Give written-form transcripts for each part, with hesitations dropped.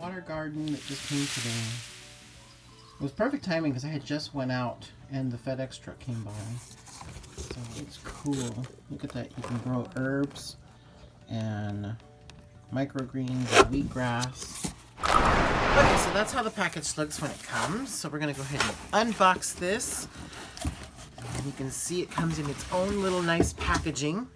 water garden that just came today. It was perfect timing because I had just went out and the FedEx truck came by. So it's cool. Look at that. You can grow herbs and microgreens and wheatgrass. Okay, so that's how the package looks when it comes. So we're going to go ahead and unbox this. And you can see it comes in its own little nice packaging.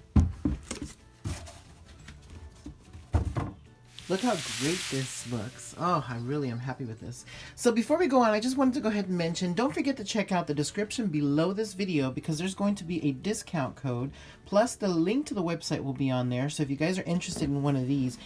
Look how great this looks. Oh, I really am happy with this. So before we go on, I just wanted to go ahead and mention, don't forget to check out the description below this video because there's going to be a discount code, plus the link to the website will be on there. So if you guys are interested in one of these,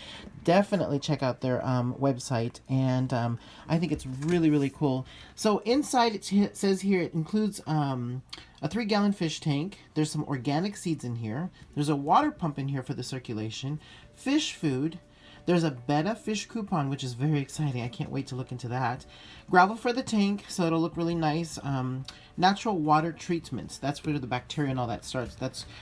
definitely check out their website. And I think it's really, really cool. So inside it says here it includes a 3-gallon fish tank. There's some organic seeds in here. There's a water pump in here for the circulation. Fish food. There's a betta fish coupon, which is very exciting. I can't wait to look into that. Gravel for the tank, so it'll look really nice. Natural water treatments. That's where the bacteria and all that starts.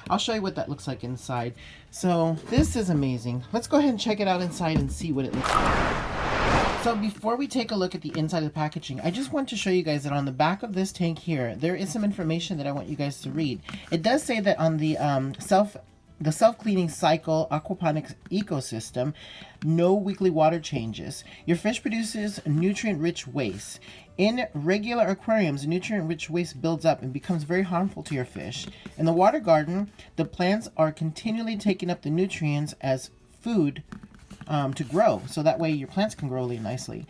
I'll show you what that looks like inside. So this is amazing. Let's go ahead and check it out inside and see what it looks like. So before we take a look at the inside of the packaging, I just want to show you guys that on the back of this tank here, there is some information that I want you guys to read. It does say that on the self-cleaning cycle aquaponics ecosystem, no weekly water changes. Your fish produces nutrient-rich waste. In regular aquariums, nutrient-rich waste builds up and becomes very harmful to your fish. In the water garden, the plants are continually taking up the nutrients as food to grow, so that way your plants can grow really nicely.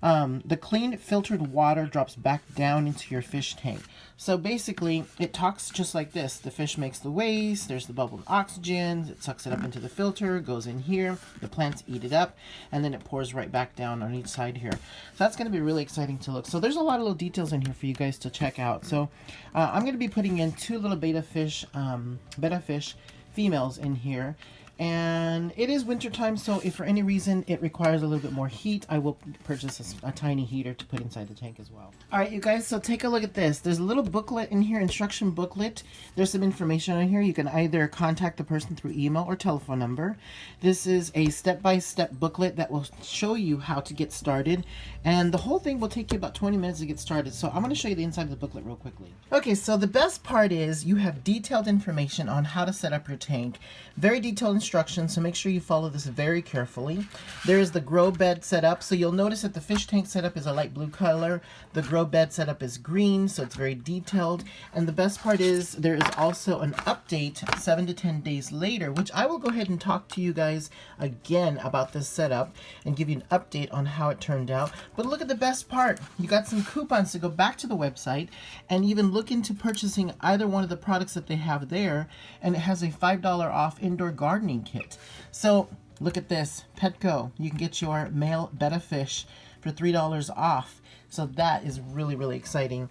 The clean filtered water drops back down into your fish tank. So basically it talks just like this. The fish makes the waste, there's the bubbled oxygen, it sucks it up into the filter, goes in here, the plants eat it up, and then it pours right back down on each side here. So that's going to be really exciting to look. So there's a lot of little details in here for you guys to check out. So I'm going to be putting in 2 little betta fish females in here. And it is winter time, so if for any reason it requires a little bit more heat, I will purchase a tiny heater to put inside the tank as well. Alright you guys, so take a look at this. There's a little booklet in here, instruction booklet. There's some information on here. You can either contact the person through email or telephone number. This is a step-by-step booklet that will show you how to get started. And the whole thing will take you about 20 minutes to get started. So I'm going to show you the inside of the booklet real quickly. Okay, so the best part is you have detailed information on how to set up your tank. Very detailed instructions, so make sure you follow this very carefully. There is the grow bed setup, so you'll notice that the fish tank setup is a light blue color. The grow bed setup is green, so it's very detailed. And the best part is there is also an update 7 to 10 days later, which I will go ahead and talk to you guys again about this setup and give you an update on how it turned out. But look at the best part. You got some coupons to go back to the website and even look into purchasing either one of the products that they have there, and it has a $5 off indoor gardening kit. So look at this, Petco. You can get your male betta fish for $3 off. So that is really, really exciting.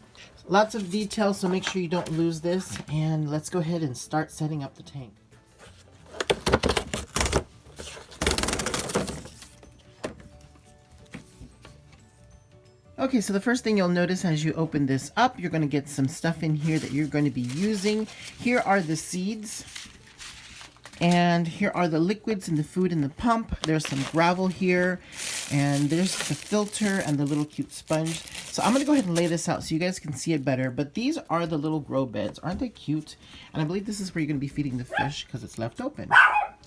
Lots of details, so make sure you don't lose this. And let's go ahead and start setting up the tank. Okay, so the first thing you'll notice as you open this up, you're going to get some stuff in here that you're going to be using. Here are the seeds. And here are the liquids and the food in the pump. There's some gravel here. And there's the filter and the little cute sponge. So I'm going to go ahead and lay this out so you guys can see it better. But these are the little grow beds. Aren't they cute? And I believe this is where you're going to be feeding the fish because it's left open.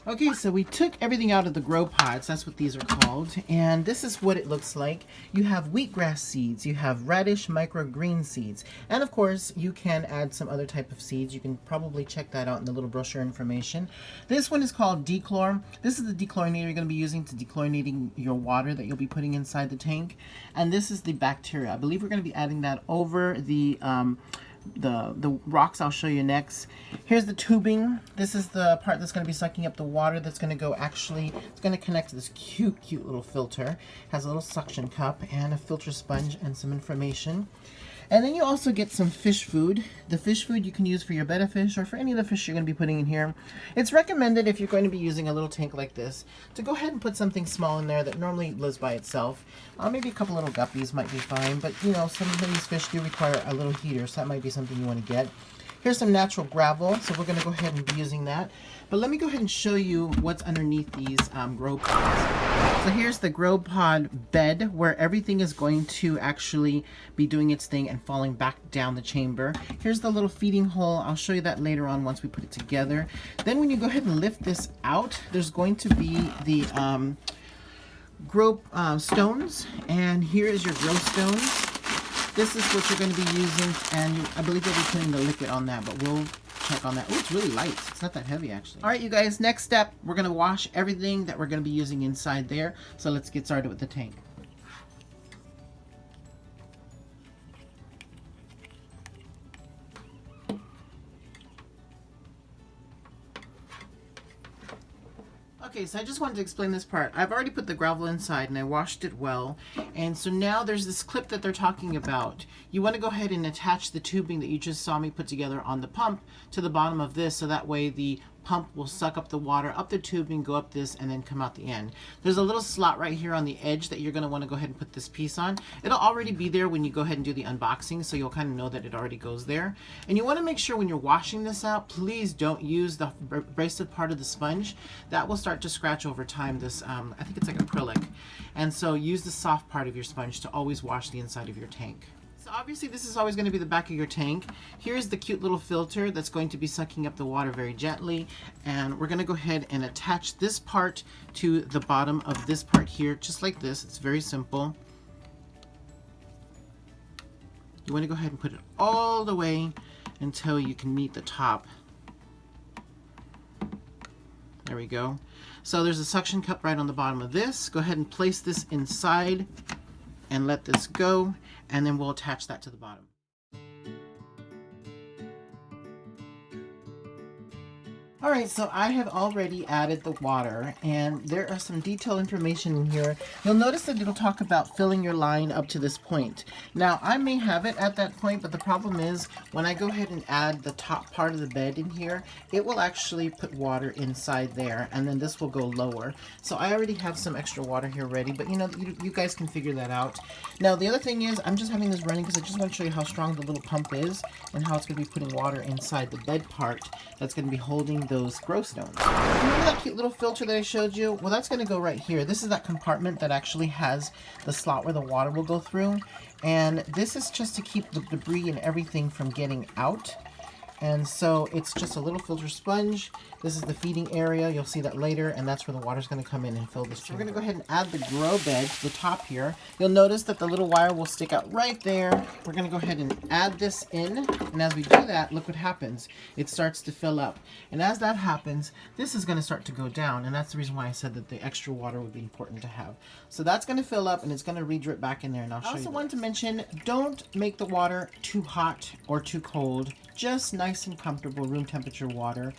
Okay, so we took everything out of the grow pods. That's what these are called. And this is what it looks like. You have wheatgrass seeds. You have radish microgreen seeds. And of course, you can add some other type of seeds. You can probably check that out in the little brochure information. This one is called dechlor. This is the dechlorinator you're going to be using to dechlorinating your water that you'll be putting inside the tank. And this is the bacteria. I believe we're going to be adding that over the rocks I'll show you next. Here's the tubing. This is the part that's going to be sucking up the water that's going to go it's going to connect to this cute little filter. Has a little suction cup and a filter sponge and some information. And then you also get some fish food. The fish food you can use for your betta fish or for any of the fish you're going to be putting in here. It's recommended if you're going to be using a little tank like this to go ahead and put something small in there that normally lives by itself. Maybe a couple little guppies might be fine, but you know, some of these fish do require a little heater, so that might be something you want to get. Here's some natural gravel, so we're going to go ahead and be using that. But let me go ahead and show you what's underneath these grow pods. So here's the grow pod bed where everything is going to actually be doing its thing and falling back down the chamber. Here's the little feeding hole. I'll show you that later on once we put it together. Then when you go ahead and lift this out, there's going to be the grow stones, and here is your grow stones. This is what you're going to be using, and I believe you'll be putting the liquid on that, but we'll check on that. Oh, it's really light. It's not that heavy, actually. All right, you guys, next step, we're going to wash everything that we're going to be using inside there. So let's get started with the tank. Okay, so I just wanted to explain this part. I've already put the gravel inside and I washed it well. And so now there's this clip that they're talking about. You want to go ahead and attach the tubing that you just saw me put together on the pump to the bottom of this, so that way the pump will suck up the water up the tubing, go up this, and then come out the end. There's a little slot right here on the edge that you're going to want to go ahead and put this piece on. It'll already be there when you go ahead and do the unboxing, so you'll kind of know that it already goes there. And you want to make sure when you're washing this out, please don't use the abrasive part of the sponge. That will start to scratch over time. This I think it's like acrylic, and so use the soft part of your sponge to always wash the inside of your tank. So obviously this is always going to be the back of your tank. Here's the cute little filter that's going to be sucking up the water very gently, and we're going to go ahead and attach this part to the bottom of this part here, just like this. It's very simple. You want to go ahead and put it all the way until you can meet the top. There we go. So there's a suction cup right on the bottom of this. Go ahead and place this inside and let this go, and then we'll attach that to the bottom. Alright, so I have already added the water, and there are some detailed information in here. You'll notice that it'll talk about filling your line up to this point. Now, I may have it at that point, but the problem is when I go ahead and add the top part of the bed in here, it will actually put water inside there, and then this will go lower. So I already have some extra water here ready, but you know, you guys can figure that out. Now, the other thing is, I'm just having this running because I just want to show you how strong the little pump is and how it's going to be putting water inside the bed part that's going to be holding those grow stones. Remember that cute little filter that I showed you? Well, that's going to go right here. This is that compartment that actually has the slot where the water will go through, and this is just to keep the debris and everything from getting out. And so it's just a little filter sponge. This is the feeding area. You'll see that later, and that's where the water's going to come in and fill this. So we're going to go ahead and add the grow bed to the top here. You'll notice that the little wire will stick out right there. We're going to go ahead and add this in, and as we do that, look what happens. It starts to fill up, and as that happens, this is going to start to go down, and that's the reason why I said that the extra water would be important to have. So that's going to fill up, and it's going to re-drip back in there, and I'll show you. I also wanted to mention, don't make the water too hot or too cold. Just nice and comfortable room temperature water.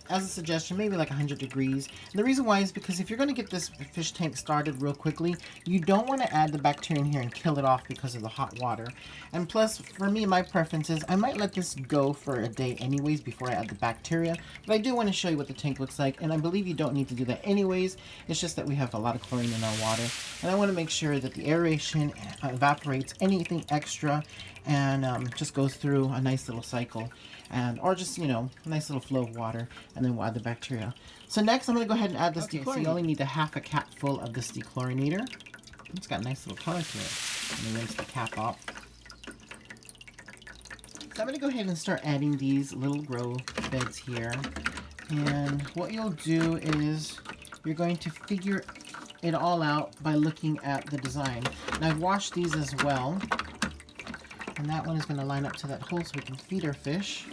As a suggestion, maybe like 100 degrees. And the reason why is because if you're going to get this fish tank started real quickly, you don't want to add the bacteria in here and kill it off because of the hot water. And plus, for me, my preference is I might let this go for a day anyways before I add the bacteria. But I do want to show you what the tank looks like, and I believe you don't need to do that anyways. It's just that we have a lot of chlorine in our water, and I want to make sure that the aeration evaporates anything extra and just goes through a nice little cycle, and or just, you know, a nice little flow of water, and then we'll add the bacteria. So next I'm going to go ahead and add this dechlorinator. So you only need a half a cap full of this dechlorinator. It's got a nice little color to it. And then rinse the cap off. So I'm going to go ahead and start adding these little grow beds here, and what you'll do is you're going to figure it all out by looking at the design. And I've washed these as well. And that one is going to line up to that hole so we can feed our fish.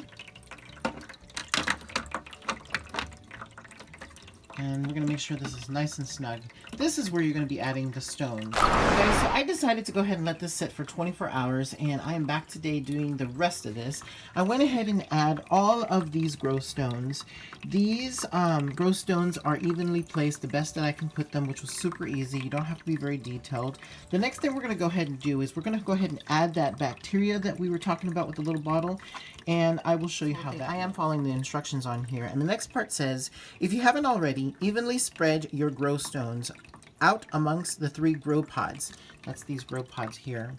And we're going to make sure this is nice and snug. This is where you're going to be adding the stones. Okay, so I decided to go ahead and let this sit for 24 hours, and I am back today doing the rest of this. I went ahead and add all of these grow stones. These grow stones are evenly placed, the best that I can put them, which was super easy. You don't have to be very detailed. The next thing we're going to go ahead and do is we're going to go ahead and add that bacteria that we were talking about with the little bottle, and I will show you how that. I am following the instructions on here, and the next part says, if you haven't already, evenly spread your grow stones out amongst the 3 grow pods. That's these grow pods here.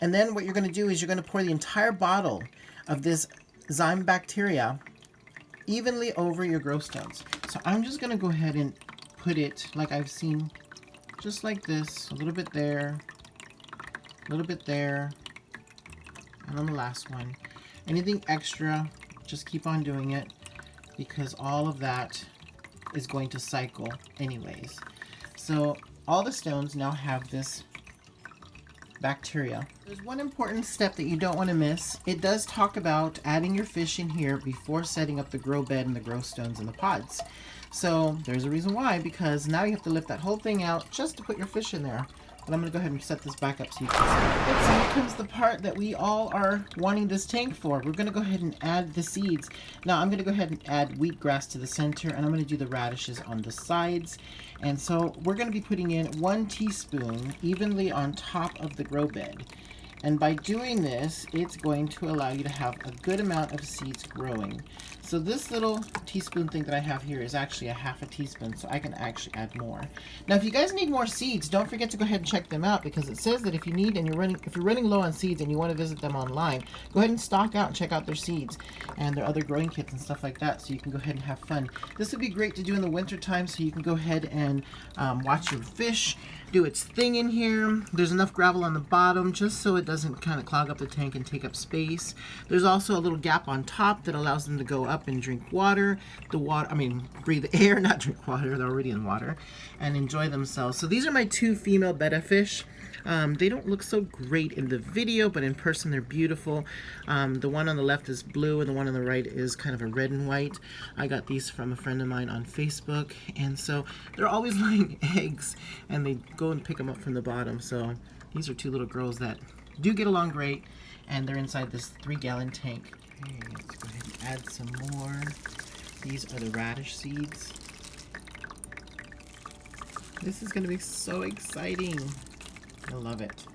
And then what you're going to do is you're going to pour the entire bottle of this zyme bacteria evenly over your grow stones. So I'm just going to go ahead and put it like I've seen just like this, a little bit there, a little bit there, and on the last one. Anything extra, just keep on doing it, because all of that is going to cycle anyways. So all the stones now have this bacteria. There's one important step that you don't want to miss. It does talk about adding your fish in here before setting up the grow bed and the grow stones in the pods. So there's a reason why, because now you have to lift that whole thing out just to put your fish in there. But I'm going to go ahead and set this back up so you can see. So here comes the part that we all are wanting this tank for. We're going to go ahead and add the seeds. Now I'm going to go ahead and add wheatgrass to the center, and I'm going to do the radishes on the sides. And so we're going to be putting in 1 teaspoon evenly on top of the grow bed. And by doing this, it's going to allow you to have a good amount of seeds growing. So this little teaspoon thing that I have here is actually a half a teaspoon, so I can actually add more. Now, if you guys need more seeds, don't forget to go ahead and check them out, because it says that if you need and if you're running low on seeds and you want to visit them online, go ahead and stock out and check out their seeds and their other growing kits and stuff like that, so you can go ahead and have fun. This would be great to do in the winter time, so you can go ahead and watch your fish do its thing in here. There's enough gravel on the bottom just so it doesn't kind of clog up the tank and take up space. There's also a little gap on top that allows them to go up and drink water. Breathe air, not drink water. They're already in water, and enjoy themselves. So these are my 2 female betta fish. They don't look so great in the video, but in person they're beautiful. The one on the left is blue and the one on the right is kind of a red and white. I got these from a friend of mine on Facebook, and so they're always laying eggs, and they go and pick them up from the bottom. So these are 2 little girls that do get along great, and they're inside this 3-gallon tank. Okay, let's go ahead and add some more. These are the radish seeds. This is going to be so exciting. I love it.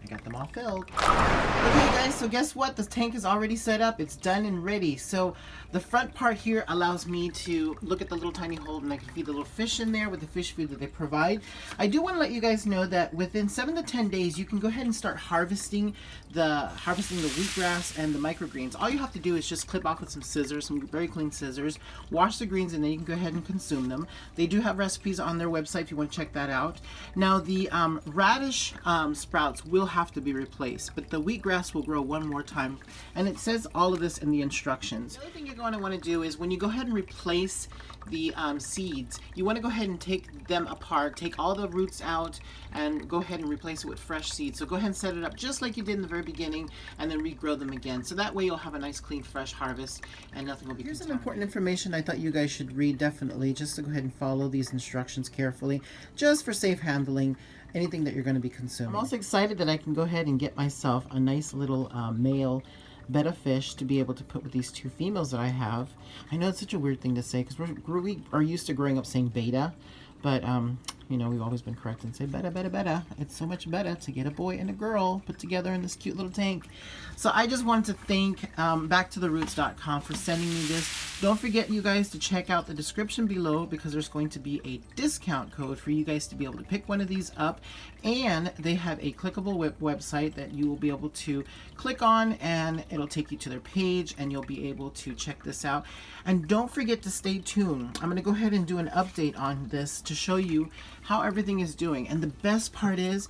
I got them all filled. Okay guys, so guess what? The tank is already set up. It's done and ready. So the front part here allows me to look at the little tiny hole, and I can feed the little fish in there with the fish food that they provide. I do want to let you guys know that within 7 to 10 days, you can go ahead and start harvesting the wheatgrass and the microgreens. All you have to do is just clip off with some scissors, some very clean scissors, wash the greens, and then you can go ahead and consume them. They do have recipes on their website if you want to check that out. Now the radish sprouts will have to be replaced, but the wheatgrass will grow one more time, and it says all of this in the instructions. The other thing you're going to want to do is when you go ahead and replace the seeds, you want to go ahead and take them apart, take all the roots out, and go ahead and replace it with fresh seeds. So go ahead and set it up just like you did in the very beginning, and then regrow them again. So that way you'll have a nice, clean, fresh harvest, and nothing will be contaminated. Here's some important information I thought you guys should read definitely, just to go ahead and follow these instructions carefully, just for safe handling anything that you're going to be consuming. I'm also excited that I can go ahead and get myself a nice little male betta fish to be able to put with these 2 females that I have. I know it's such a weird thing to say, because we are used to growing up saying beta, but you know, we've always been correct and say betta, betta, betta. It's so much better to get a boy and a girl put together in this cute little tank. So I just wanted to thank BackToTheRoots.com for sending me this. Don't forget, you guys, to check out the description below, because there's going to be a discount code for you guys to be able to pick one of these up. And they have a clickable website that you will be able to click on, and it'll take you to their page, and you'll be able to check this out. And don't forget to stay tuned. I'm going to go ahead and do an update on this to show you how everything is doing. And the best part is,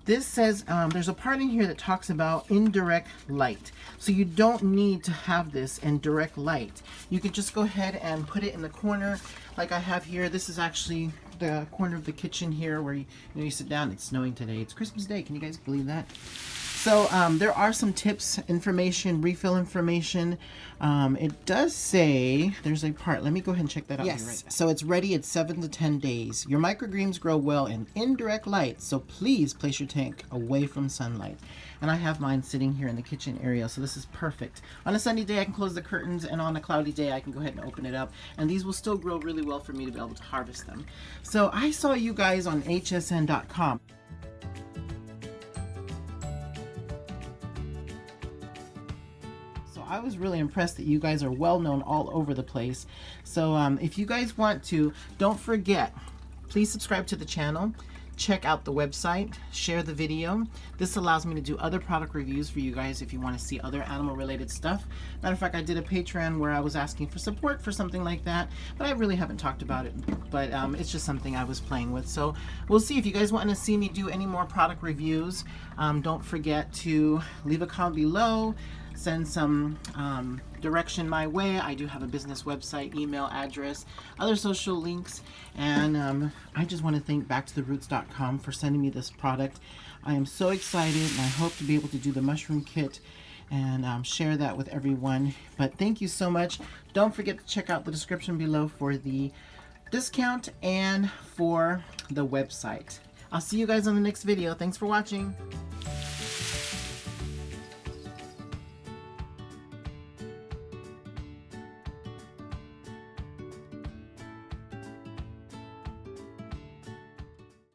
this says there's a part in here that talks about indirect light. So you don't need to have this in direct light. You could just go ahead and put it in the corner like I have here. This is actually the corner of the kitchen here where you sit down. It's snowing today. It's Christmas Day. Can you guys believe that? So there are some tips, information, refill information. It does say there's a part. Let me go ahead and check that out. Yes. Right, so it's ready at 7 to 10 days. Your microgreens grow well in indirect light, so please place your tank away from sunlight. And I have mine sitting here in the kitchen area, so this is perfect. On a sunny day, I can close the curtains, and on a cloudy day, I can go ahead and open it up. And these will still grow really well for me to be able to harvest them. So I saw you guys on hsn.com. I was really impressed that you guys are well known all over the place. So if you guys want to, don't forget, please subscribe to the channel. check out the website, share the video. This allows me to do other product reviews for you guys if you want to see other animal related stuff. Matter of fact, I did a Patreon where I was asking for support for something like that, but I really haven't talked about it. But it's just something I was playing with. So we'll see. If you guys want to see me do any more product reviews, don't forget to leave a comment below. Send some direction my way. I do have a business website, email address, other social links, and I just want to thank backtotheroots.com for sending me this product. I am so excited, and I hope to be able to do the mushroom kit and share that with everyone. But thank you so much. Don't forget to check out the description below for the discount and for the website. I'll see you guys on the next video. Thanks for watching.